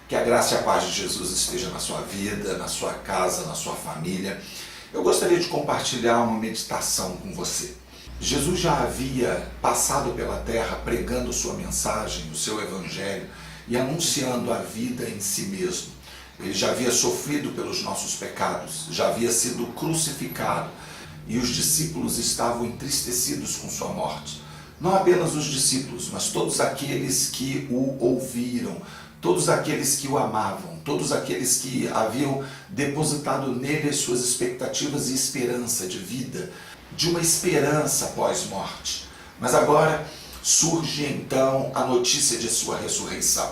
Que a graça e a paz de Jesus esteja na sua vida, na sua casa, na sua família. Eu gostaria de compartilhar uma meditação com você. Jesus já havia passado pela terra pregando sua mensagem, o seu evangelho e anunciando a vida em si mesmo. Ele já havia sofrido pelos nossos pecados, já havia sido crucificado e os discípulos estavam entristecidos com sua morte. Não apenas os discípulos, mas todos aqueles que o ouviram, todos aqueles que o amavam, todos aqueles que haviam depositado nele as suas expectativas e esperança de vida, de uma esperança pós-morte. Mas agora surge então a notícia de sua ressurreição.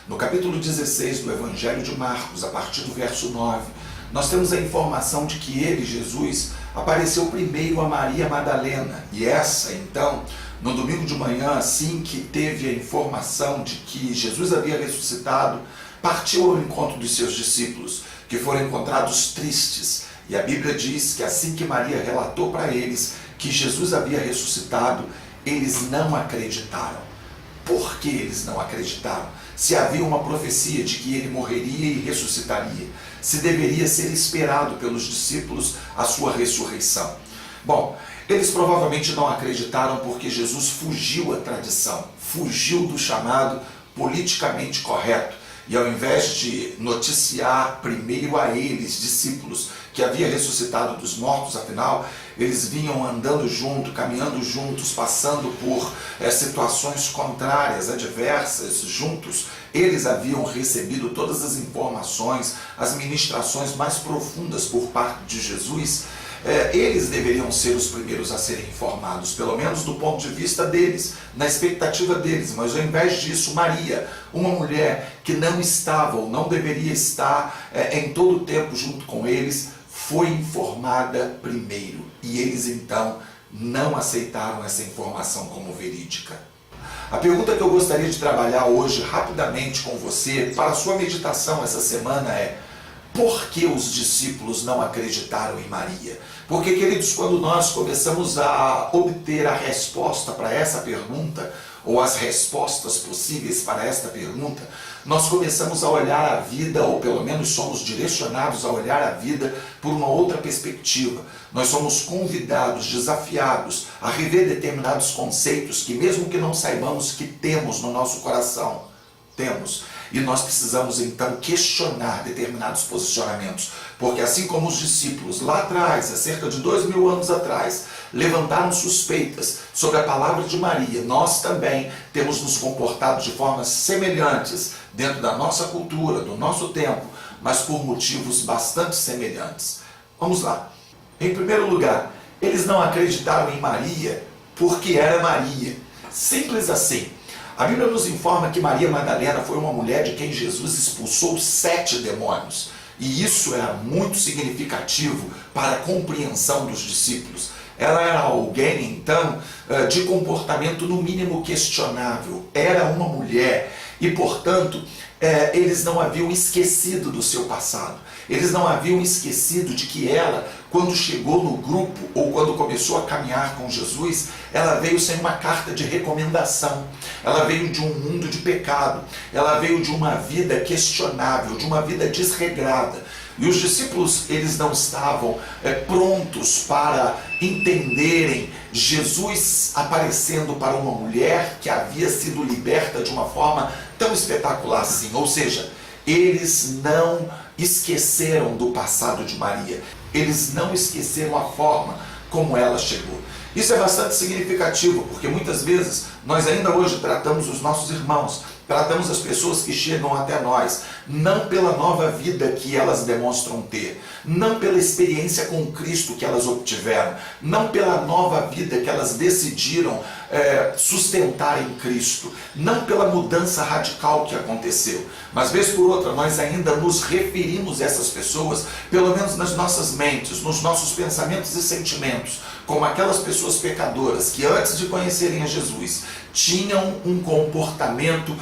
No capítulo 16 do Evangelho de Marcos, a partir do verso 9, nós temos a informação de que ele, Jesus, apareceu primeiro a Maria Madalena. E essa, então, no domingo de manhã, assim que teve a informação de que Jesus havia ressuscitado, partiu ao encontro dos seus discípulos, que foram encontrados tristes. E a Bíblia diz que assim que Maria relatou para eles que Jesus havia ressuscitado, eles não acreditaram. Por que eles não acreditaram? Se havia uma profecia de que ele morreria e ressuscitaria, se deveria ser esperado pelos discípulos a sua ressurreição. Bom, eles provavelmente não acreditaram porque Jesus fugiu à tradição, fugiu do chamado politicamente correto. E ao invés de noticiar primeiro a eles, discípulos, que havia ressuscitado dos mortos, afinal, eles vinham andando junto, caminhando juntos, passando por situações contrárias, adversas, juntos. Eles haviam recebido todas as informações, as ministrações mais profundas por parte de Jesus. Eles deveriam ser os primeiros a serem informados, pelo menos do ponto de vista deles, na expectativa deles. Mas ao invés disso, Maria, uma mulher que não estava ou não deveria estar em todo o tempo junto com eles, foi informada primeiro. E eles então não aceitaram essa informação como verídica. A pergunta que eu gostaria de trabalhar hoje rapidamente com você, para a sua meditação essa semana é: por que os discípulos não acreditaram em Maria? Porque, queridos, quando nós começamos a obter a resposta para essa pergunta, ou as respostas possíveis para esta pergunta, nós começamos a olhar a vida, ou pelo menos somos direcionados a olhar a vida por uma outra perspectiva. Nós somos convidados, desafiados a rever determinados conceitos que, mesmo que não saibamos que temos no nosso coração, temos. E nós precisamos então questionar determinados posicionamentos, porque assim como os discípulos lá atrás, há cerca de 2000 anos atrás, levantaram suspeitas sobre a palavra de Maria, nós também temos nos comportado de formas semelhantes dentro da nossa cultura, do nosso tempo, mas por motivos bastante semelhantes. Vamos lá. Em primeiro lugar, eles não acreditaram em Maria porque era Maria. Simples assim. A Bíblia nos informa que Maria Madalena foi uma mulher de quem Jesus expulsou 7 demônios. E isso era muito significativo para a compreensão dos discípulos. Ela era alguém, então, de comportamento no mínimo questionável. Era uma mulher e, portanto, eles não haviam esquecido do seu passado. Eles não haviam esquecido de que ela, quando chegou no grupo ou quando começou a caminhar com Jesus, ela veio sem uma carta de recomendação. Ela veio de um mundo de pecado. Ela veio de uma vida questionável, de uma vida desregrada. E os discípulos, eles não estavam prontos para entenderem Jesus aparecendo para uma mulher que havia sido liberta de uma forma tão espetacular assim. Ou seja, eles não esqueceram do passado de Maria. Eles não esqueceram a forma como ela chegou. Isso é bastante significativo, porque muitas vezes nós ainda hoje tratamos os nossos irmãos, tratamos as pessoas que chegam até nós, não pela nova vida que elas demonstram ter, não pela experiência com Cristo que elas obtiveram, não pela nova vida que elas decidiram sustentar em Cristo, não pela mudança radical que aconteceu, mas vez por outra nós ainda nos referimos a essas pessoas, pelo menos nas nossas mentes, nos nossos pensamentos e sentimentos, como aquelas pessoas pecadoras que antes de conhecerem a Jesus tinham um comportamento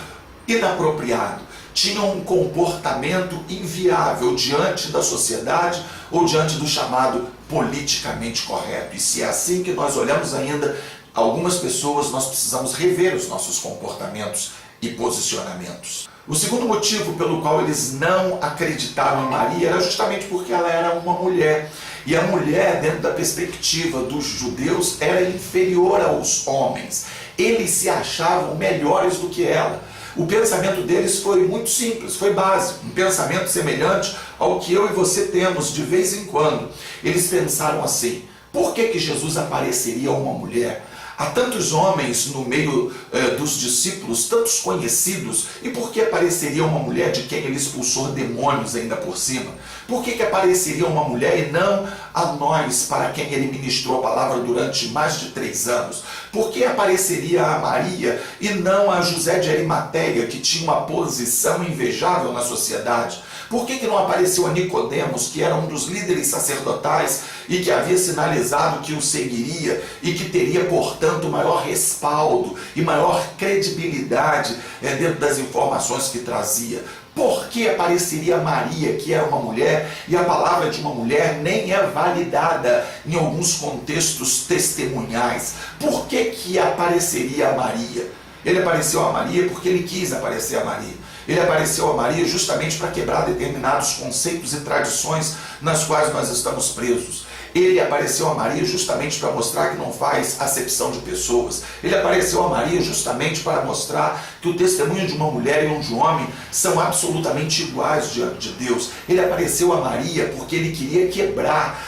inapropriado, tinham um comportamento inviável diante da sociedade ou diante do chamado politicamente correto. E se é assim que nós olhamos ainda algumas pessoas, nós precisamos rever os nossos comportamentos e posicionamentos. O segundo motivo pelo qual eles não acreditaram em Maria era justamente porque ela era uma mulher. E a mulher, dentro da perspectiva dos judeus, era inferior aos homens. Eles se achavam melhores do que ela. O pensamento deles foi muito simples, foi básico, um pensamento semelhante ao que eu e você temos de vez em quando. Eles pensaram assim: por que Jesus apareceria a uma mulher? Há tantos homens no meio dos discípulos, tantos conhecidos, e por que apareceria uma mulher de quem ele expulsou demônios ainda por cima? Por que apareceria uma mulher e não a nós, para quem ele ministrou a palavra durante mais de 3 anos? Por que apareceria a Maria e não a José de Arimateia, que tinha uma posição invejável na sociedade? Por que não apareceu a Nicodemos, que era um dos líderes sacerdotais e que havia sinalizado que o seguiria e que teria, portanto, maior respaldo e maior credibilidade dentro das informações que trazia? Por que apareceria Maria, que era uma mulher, e a palavra de uma mulher nem é validada em alguns contextos testemunhais? Por que apareceria a Maria? Ele apareceu a Maria porque ele quis aparecer a Maria. Ele apareceu a Maria justamente para quebrar determinados conceitos e tradições nas quais nós estamos presos. Ele apareceu a Maria justamente para mostrar que não faz acepção de pessoas. Ele apareceu a Maria justamente para mostrar que o testemunho de uma mulher e de um homem são absolutamente iguais diante de Deus. Ele apareceu a Maria porque ele queria quebrar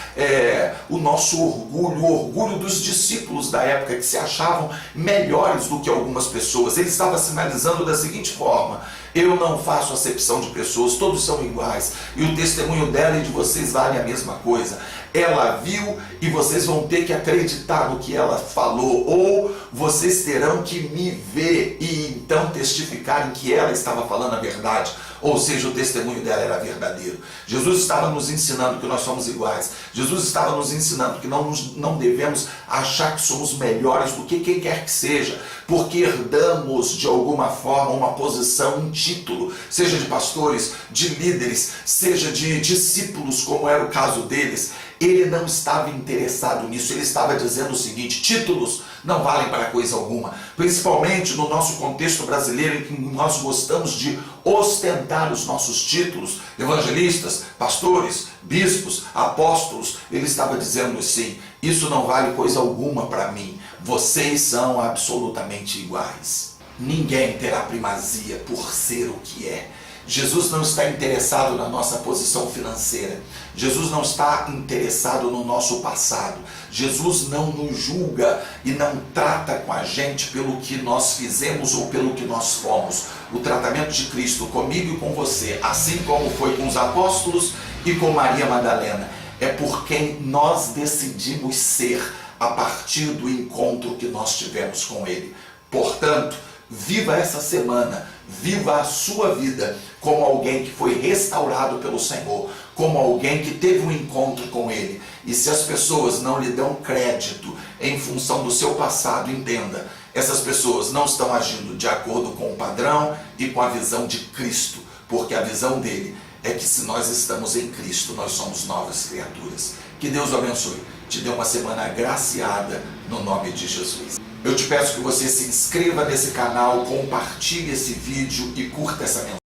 o nosso orgulho, o orgulho dos discípulos da época que se achavam melhores do que algumas pessoas. Ele estava sinalizando da seguinte forma: eu não faço acepção de pessoas, todos são iguais, e o testemunho dela e de vocês vale a mesma coisa. Ela viu e vocês vão ter que acreditar no que ela falou, ou vocês terão que me ver e então testificarem que ela estava falando a verdade. Ou seja, o testemunho dela era verdadeiro. Jesus estava nos ensinando que nós somos iguais. Jesus estava nos ensinando que não devemos achar que somos melhores do que quem quer que seja, porque herdamos de alguma forma uma posição, um título, seja de pastores, de líderes, seja de discípulos, como era o caso deles. Ele não estava interessado nisso. Ele estava dizendo o seguinte: títulos não valem para coisa alguma, principalmente no nosso contexto brasileiro, em que nós gostamos de ostentar os nossos títulos, evangelistas, pastores, bispos, apóstolos. Ele estava dizendo assim: isso não vale coisa alguma para mim, vocês são absolutamente iguais. Ninguém terá primazia por ser o que é. Jesus não está interessado na nossa posição financeira. Jesus não está interessado no nosso passado. Jesus não nos julga e não trata com a gente pelo que nós fizemos ou pelo que nós fomos. O tratamento de Cristo comigo e com você, assim como foi com os apóstolos e com Maria Madalena, é por quem nós decidimos ser a partir do encontro que nós tivemos com Ele. Portanto, viva essa semana, viva a sua vida como alguém que foi restaurado pelo Senhor, como alguém que teve um encontro com Ele. E se as pessoas não lhe dão crédito em função do seu passado, entenda, essas pessoas não estão agindo de acordo com o padrão e com a visão de Cristo, porque a visão dele é que se nós estamos em Cristo, nós somos novas criaturas. Que Deus o abençoe, te dê uma semana agraciada no nome de Jesus. Eu te peço que você se inscreva nesse canal, compartilhe esse vídeo e curta essa mensagem.